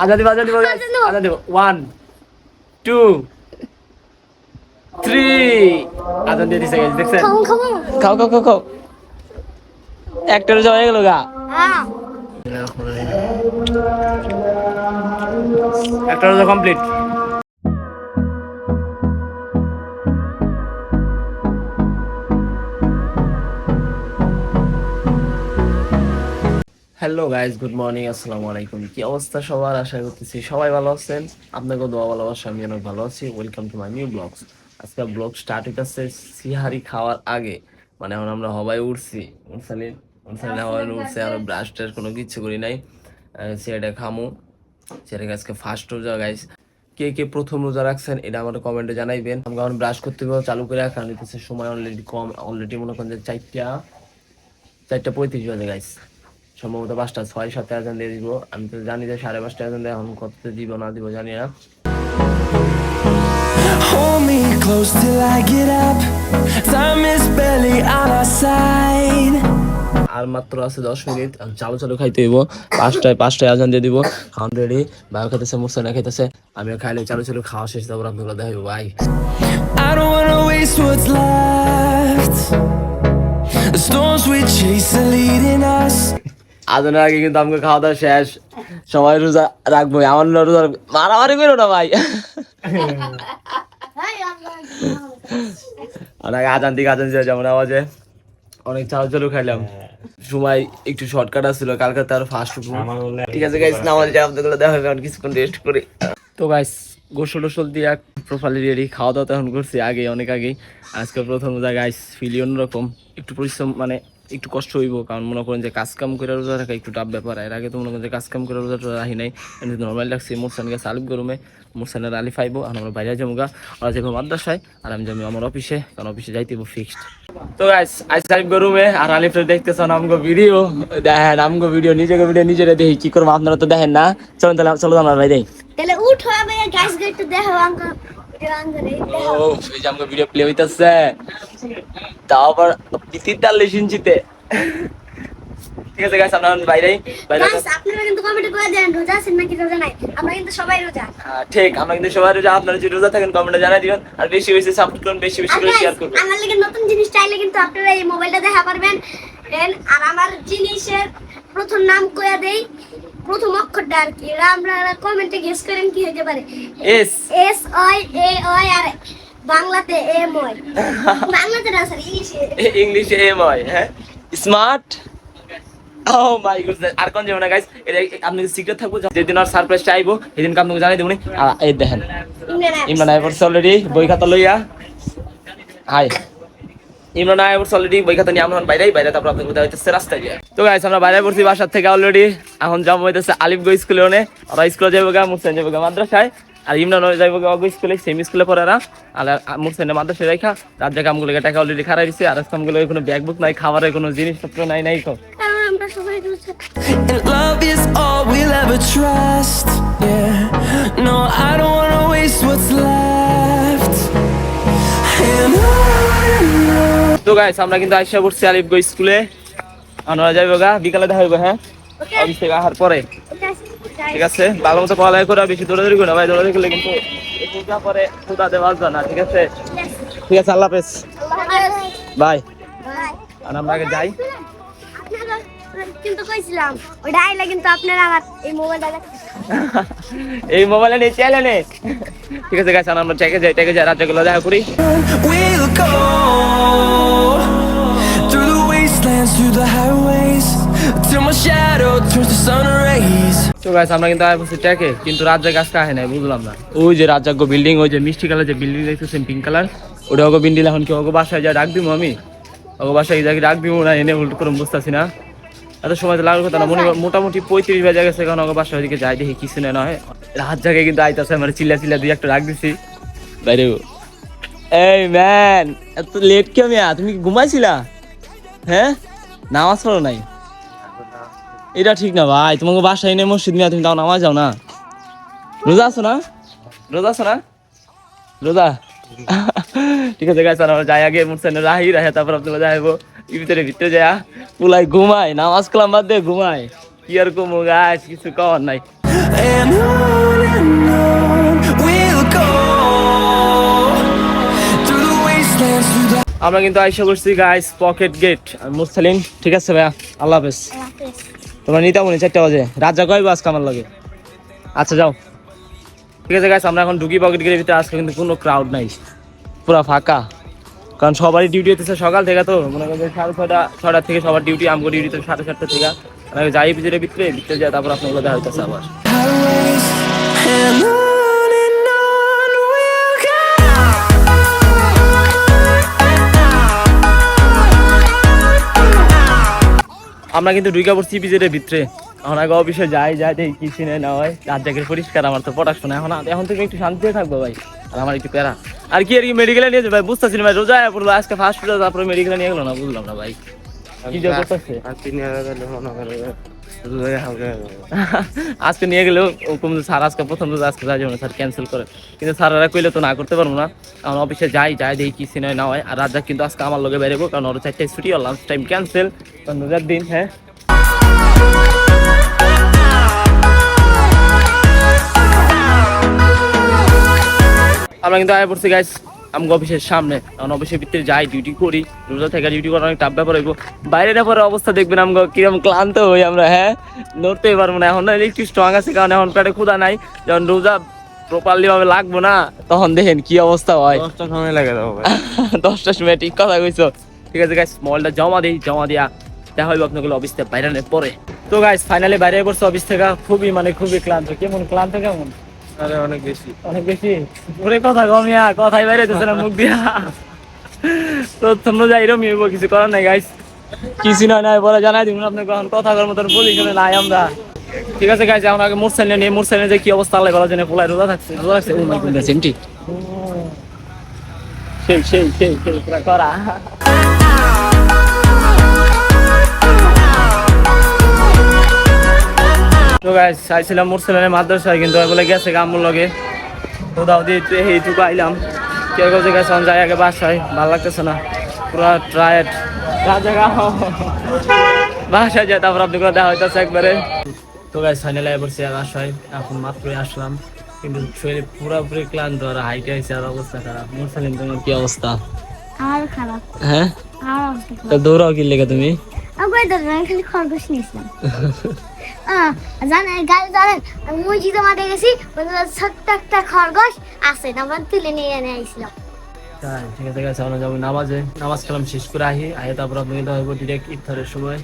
আজান দিব আজান দিব আজান দিব 1 2 3 আজান দিয়ে দিছে গাইস দেখছেন খাও খাও খাও খাও একটা রোজা হয়ে গেল গা একটা রোজা complete hello guys, good morning, আসসালামু আলাইকুম। কি অবস্থা সবার? আশা করতেছি সবাই ভালো আছেন। আপনাকে দোয়া ভালোবাসা, আমি অনেক ভালো আছি। Welcome to my new blogs. আজকে ব্লগ স্টার্ট হইতেছে সিহারি খাওয়ার আগে, মানে এখন আমরা হবাই উঠছি হবাই উঠছে, আর ব্রাশ ট্রাশ কোনো কিছু করি নাই। সেটা খামু, সেটা আজকে ফার্স্ট রোজা গাইস। কে কে প্রথম রোজা রাখছেন এটা আমার কমেন্টে জানাইবেন। আমি এখন ব্রাশ করতে হবে, চালু করে রাখা নিতেছে, সময় অলরেডি কম, অলরেডি মনে করেন যে 4:35 বাজে গাইস। সম্ভবত 5টা 6-7 আজান দিয়ে দিব। আমি তো জানি যে 5:30 আজান দেয়, এখন কততে দিব না দিব জানি না। Hold me close till I get up. Time is barely on our side. আর মাত্র আছে 10 মিনিট, আমি চালু চালু খাইতে হইব। 5টায় আজান দিয়ে দিব। খাওয়ান রেডি, ভাই খাইতেছে, মুসা খাইতেছে, আমিও খাইলে চালু চালু খাওয়া শেষ, তারপর আপনারা দেখাইব ভাই। I don't wanna waste what's left. The storms we chase are leading us. আজানের আগে কিন্তু আমাকে খাওয়া দাওয়া শেষ, সবাই রোজা রাখবো। আমার রোজা মারামারি করো না ভাই। আজান দিকে আজান দিয়ে যেমন আওয়াজে অনেক চালু চালু খাইলাম, সময় একটু শর্টকাট আসছিল, কালকে তার ফার্স্ট। ঠিক আছে গাইস, নামাজ আপনাদের দেখা হবে, কিছুক্ষণ রেস্ট করি। তো গাইস গোসল টোসল দিয়ে প্রপারলি রেডি, খাওয়া দাওয়া তখন করছি আগে, অনেক আগে। আজকে প্রথম রোজা গাইস, ফিলি অন্যরকম, একটু পরিশ্রম, মানে একটু কষ্ট হইব, কারণ মনে করেন যে কাজ কাম করে রোজা রাখা একটু টাফ ব্যাপার। এর আগে তো মনে করেন যে কাজ কাম করে রোজা রাখি নাই, নর্মাল রাখছি। মোরসান গেছে আলিফ গরমে, মোরসানের আলিফ আইবো, আর আমরা বাইরে যাবো গা, ওরা যাবো মাদ্রাসায়, আর আমি যাবো আমার অফিসে, কারণ অফিসে যাইতে ফিক্সড। তো গাইস আজ আলিফ গরমে আর আলিফ দেখতেছেন আমগো ভিডিও, দেখেন আমগো ভিডিও, নিজেকে ভিডিও নিজেরা দেখি কি করবো, আপনারা তো দেখেন না। চলুন তাহলে, চলো আমরা বাইরে তাহলে উঠো আমি গাইস একটু দেখো আমগো ও এই যে আমগো ভিডিও প্লে হইতাছে, তাও আবার 43 ইঞ্চিতে। ঠিক আছে গাইস, আমরা বাইরে গাইস আপনারা কিন্তু কমেন্টে করে দেন রোজা আছেন নাকি রোজা নাই। আমরা কিন্তু সবাই রোজা। হ্যাঁ ঠিক, আমরা কিন্তু সবাই রোজা। আপনারা যদি রোজা থাকেন কমেন্টে জানাই দিবেন, আর বেশি বেশি সাপোর্ট করুন, বেশি বেশি করে শেয়ার করুন। আমার লাগি নতুন জিনিস চাইলে কিন্তু আপনারা এই মোবাইলটা দেখা পারবেন। আর আমার জিনিসের প্রথম নাম কইয়া দেই, প্রথম অক্ষরটা আর কি, আপনারা কমেন্টে গেস করেন কি হতে পারে। S S I A I, আর বাংলাতে এম আই, বাংলাতে না স্যার ইংলিশে এম আই। হ্যাঁ স্মার্ট। ও মাই গডনেস, আর কোন যেমন গাইস, এটা আপনাদের সিক্রেট থাকবো, যেদিন আর সারপ্রাইজ চাইবো সেদিন আপনাকে জানাই দেবনি। এই দেখেন ইমরান আইবর্স অলরেডি বই খাতা লইয়া, হাই ইমরান আইবর্স অলরেডি বই খাতা নিয়ে আমরা বাইরে, তারপর আপনাকে কোথায় হইতেছে রাস্তায় গিয়ে। তো গাইস আমরা বাইরে পড়ছি বাসার থেকে অলরেডি, এখন যাবো হইতেছে আলিফ গো স্কুলে। ওরা স্কুলে যাবো গা, মুরসান যাবো গা মাদ্রাসায়, আর ইমরান যাইব গো স্কুলে, সেম স্কুলে পড়ে। আর মুরসানের মাদ্রাসায় রেখা রাত জায়গা আমগুলো টাকা অলরেডি খারাই দিচ্ছে, আর আজকে আমগুলো কোনো ব্যাগ বুক নাই, খাবারের কোনো জিনিসপত্র নাই তো। আমরা সবাই রোজা। And love is all we'll ever trust. Yeah, no, I don't wanna waste what's left. And on. তো গাইস আমরা কিন্তু আইসা পড়ছি আলিফ গো স্কুলে, আমরা যাইব গা, বিকালে দেখা হইব। হ্যাঁ অফিস থেকে আসার পরে, ঠিক আছে? ভালো মতো পড়ালেখা করে, বেশি দৌড়াদৌড়ি করো না ভাই, দৌড়াদৌড়ি করলে কিন্তু পূজা পরে খুদা দেওয়া আসবে না। ঠিক আছে, ঠিক আছে, আল্লাহ হাফেজ, বাই। আর আমরা আগে যাই। কিন্তু কইছিলাম ওইটা আইলা কিন্তু আপনারা আমার এই মোবাইলটা এই মোবাইলে নিয়ে চলে নে। ঠিক আছে গাইস, আমরা টেকে যাই রাতগুলো দেখা করি। We'll go through the wastelands, through the highways, till my shadow turns to sun rays. তো গাইস আমরা কিন্তু আইবছি টেকে, কিন্তু রাত জায়গা আজকে আহে নাই, বুঝলাম না। ওই যে রাত জাগো বিল্ডিং, ওই যে মিষ্টি কালার যে বিল্ডিং দেখতেছেন পিঙ্ক কালার, ওটা ওগো বিল্ডিং। এখন কি ওগো বাসায় যা ডাক দিব আমি, ওগো বাসায় যাই ডাক দিব না, এনে উল্টো করে বুঝতাছি না। এত সময় তো লাগার কথা না, মোটামুটি 35 বাজে গেছে, কারণ ওকে বাসার দিকে যাই দেখি কিছু না হয়। রাত জায়গায় কিন্তু আইতাছে, মানে চিল্লা দুই একটা রাখ দিছি বাইরে। এই ম্যান এত লেট কে মিয়া, তুমি কি ঘুমাইছিলা? হ্যাঁ নামাজ পড়ো নাই? এটা ঠিক না ভাই, তোমাকে বাসায় এনে মসজিদ মিয়া তুমি তাও নামাজ যাও না? রোজা আছো না? রোজা ঠিক আছে গাইস, আমরা যাই আগে মুরসানে রাহি, তারপর আপনারা যাইবো ভিতরে যায় পুলাই ঘুমায়, নামাজ কালাম বাদ দিয়ে ঘুমায়। কি আর কমু গাইস, কিছু কওয়ার নাই। and on we'll go through the wastelands, through the আমরা কিন্তু আইসা করছি গাইস পকেট গেট মুরসালিন। ঠিক আছে ভাইয়া, আল্লাহ হাফেজ। তোমার নিতে মনে 4টা বাজে, রাজা কইব আজকে আমার লাগে। আচ্ছা যাও, ঠিক আছে গাইস, আমরা এখন ঢুকি পকেট গেটের ভিতরে। আজকে কিন্তু কোনো ক্রাউড নাই, পুরো ফাঁকা, কারণ সবারই ডিউটি হতেছে সকাল থেকে। তো মনে করেন 6:30 থেকে সবার ডিউটি, আমগো ডিউটি তো 7:30 থেকে। আমি যাই ভিতরে ভিতরে যায়, তারপর আপনাগুলো দেখা হইতেছে আবার। highways, and on we'll go. আমরা কিন্তু ঢুকা পড়ছি বিজের ভিতরে। এখন আগে অফিসে যাই দেখি কি সিনে না হয়, রাত জায়গায় পরিষ্কার। আমার তো পড়াশোনা এখন তুমি একটু শান্তিতে থাকবো ভাই, আর আমার একটু প্যারা। আর কি মেডিকেলে নিয়ে যাবে ভাই, বুঝতেছি না ভাই। রোজা পড়লো আজকে ফার্স্ট রোজা, তারপরে মেডিকেলে নিয়ে গেলো না, বুঝলাম না ভাই কি যে করতেছে। আজকে নিয়ে গেলেও স্যার আজকে প্রথম রোজা, আজকে যাই যাবো না স্যার, ক্যান্সেল করে। কিন্তু স্যাররা কইলে তো না করতে পারবো না। এখন অফিসে যাই দেখি কি সিনে না হয়। আর রাজ্জাক কিন্তু আজকে আমার লগে বেরোবো, কারণ ওর 4টায় ছুটি, আর লাঞ্চ টাইম ক্যান্সেল, কারণ রোজার দিন। হ্যাঁ, আমরা কিন্তু আয় পড়ছি গাইস আমগো অফিসের সামনে। কারণ অফিসের ভিতরে যাই, ডিউটি করি, রোজা থেকে ডিউটি করা অনেক টাফ ব্যাপার হইব। বাইরের পরে অবস্থা দেখবেন আমগো কিরকম ক্লান্ত হই আমরা। হ্যাঁ, নড়তেই পারবো না। এখন একটু স্ট্রং আছে, কারণ এখন পেটে ক্ষুধা নাই। যখন রোজা প্রপারলি ভাবে লাগবো না, তখন দেখেন কি অবস্থা হয়। 10টার সময় লাগে দাও ভাই। 10টার সময়, ঠিক কথা কইছো। ঠিক আছে গাইস, মলটা জমা দিয়া দেখা হইব আপনাগুলো অফিস থেকে বাইরে পরে। তো গাইস ফাইনালি বাইরে পড়ছে অফিস থেকে। খুবই ক্লান্ত। কেমন ক্লান্ত? কেমন? আরে অনেক বেশি। ওরে কথা কমিয়া, কথাই বাইরে দিতেছে না মুখ দিয়া। তো তোমরা যাই এরকম কিছু করার নাই গাইস, কিছু নয় বলে জানাই দিব আপনাকে। এখন কথা করার মতন পজিশনে নাই আমরা। ঠিক আছে গাইস, এখন আগে মোটরসাইকেল নিয়ে মোটরসাইকেলে যে কি অবস্থা আল্লাহ ভালো জানে। পোলায় রোজা থাকছে সেই পুরা করা। তো গাইস চাইছিলাম মোটরসাইকেলের মাদ্রাসায়, কিন্তু বলে গেছে আম্মুর লগে। তো দাও দিয়ে এইটুকু আইলাম। কেউ কেউ গেছে এখন যাই আগে বাসায়, ভালো লাগতেছে না, পুরা ট্রায়েড বাসায় যায়, তারপর আপনি দেখা হইতেছে একবারে। তো গাইস ফাইনালি পড়ছি বাসায়, এখন মাত্রই আসলাম, কিন্তু শরীরে পুরোপুরি ক্লান্ত, আর হাইটে আইছে, আর অবস্থা খারাপ। মোটরসাইকেল তোমার কি অবস্থা? আর খারাপ। হ্যাঁ, আর অবস্থা তো দৌড়াও কি লেগে তুমি? আমি খালি খরগোশ নিয়েছিলাম। জানেন আমি মসজিদে মাঠে গেছি, ছোট্ট একটা খরগোশ আছে, তারপর তুলে নিয়ে এনে আইছিলাম। ঠিক আছে গাইস, আমরা যাবো নামাজ কালাম শেষ করে আহি তারপর আপনাকে দেওয়া হইব ডিরেক্ট ইফতারের সময়।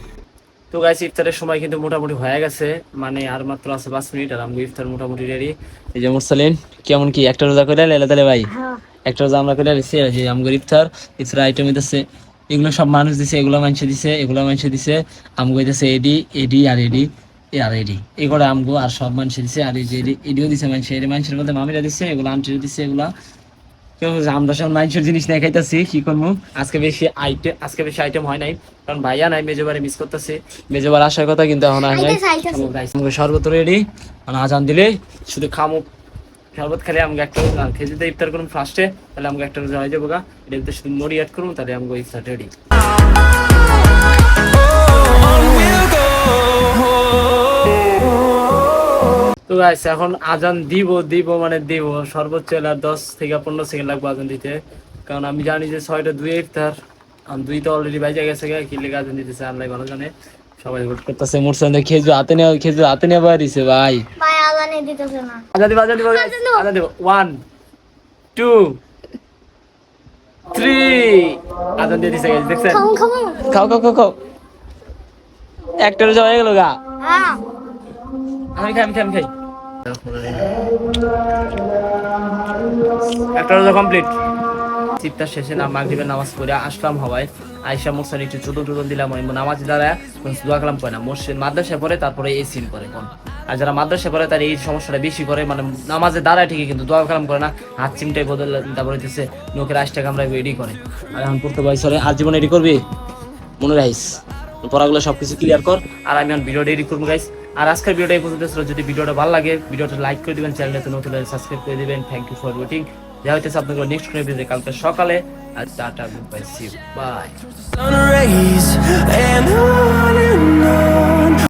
তো গাইস ইফতারের সময় কিন্তু মোটামুটি হয়ে গেছে, মানে আর মাত্র আছে 5 মিনিট, আর আমাকে ইফতার মোটামুটি রেডি। এই যে মুরসালিন কেমন কি একটা রোজা করে লাইলা তাহলে ভাই? একটা রোজা আমরা করে রেখেছি। এই যে আমাদের ইফতার আইটেম দিতেছে, এগুলো সব মানুষ দিছে, এগুলো মানুষ দিছে আমগো দিতেছে এডি আর এডি এগুলো আমগো, আর সব মানুষ দিছে। আর এই যে এডিও দিছে মানুষের মধ্যে মামিরা দিছে, এগুলো আন্টিরা দিছে। এগুলা কেউ আমরা সব মানুষের জিনিস নিয়ে খাইতেছি, কি করবো। আজকে বেশি আইটেম হয় নাই, কারণ ভাইয়া নাই, মেজবারে মিস করতেছে। মেজবার আসার কথা, কিন্তু এখন আসে নাই। শরবত রেডি, আজান দিলে শুধু খামো শরবত খেলে আমাকে একটা খেজুর দিয়ে ইফতার করুন ফার্স্টে, তাহলে আমাকে একটা রোজা হয়ে যাবো গা। এটা ভিতরে শুধু মুড়ি অ্যাড করুন, তাহলে আমাকে ইফতার রেডি। তো গাইস এখন আজান দিব সর্বোচ্চ 10 থেকে 15 সেকেন্ড লাগবে আজান দিতে, কারণ আমি জানি যে 6টা 2 ইফতার, আমি 2 তো অলরেডি বাইজা গেছে, কি লেগে আজান দিতেছে আল্লাহ ভালো জানে। সবাই ভোট করতেছে। মুরসালিন খেজুর হাতে নিয়ে বাইরেছে ভাই আজানে দিতেছে না। আজান দিব 1 2 3 আজান দিয়ে দিছে গাইস, দেখছেন? খাও একটা রোজা হয়ে গেল গা। আমি খাই একটা রোজা কমপ্লিট। ইফতার শেষে মাগরিবের নামাজ পড়ে আসলাম হওয়ায় আয়েশা মোরসালিন একটু চুদন দিলাম। নামাজ দ্বারা দোয়া কালাম করে না, মাদ্রাসায় পড়ে তারপরে এই সিন করে কোন। আর যারা মাদ্রাসায় পড়ে তার এই সমস্যাটা বেশি করে, মানে নামাজে দাঁড়ায় ঠিকই কিন্তু দোয়া কালাম করে না, হাত চিমটাই বদল, তারপরে হইতেছে নোকের আইসটা কামড়া এডি করে। আর এখন পড়তে বয়স হলে আর জীবন এডি করবি, মনে রাখিস পড়াগুলো সবকিছু ক্লিয়ার কর। আর আমি এখন ভিডিওটা এডিট করবো গাইস। আর আজকের ভিডিওটা এই পর্যন্ত ছিল। যদি ভিডিওটা ভালো লাগে ভিডিওটা লাইক করে দিবেন, চ্যানেলটা নতুন হলে সাবস্ক্রাইব করে দিবেন। Thank you for watching. দেখা হইতেছে আপনাদের নেক্সট কোনো ভিডিও কালকে সকালে। আর টাটা, good bye, see you, bye. sun rays and on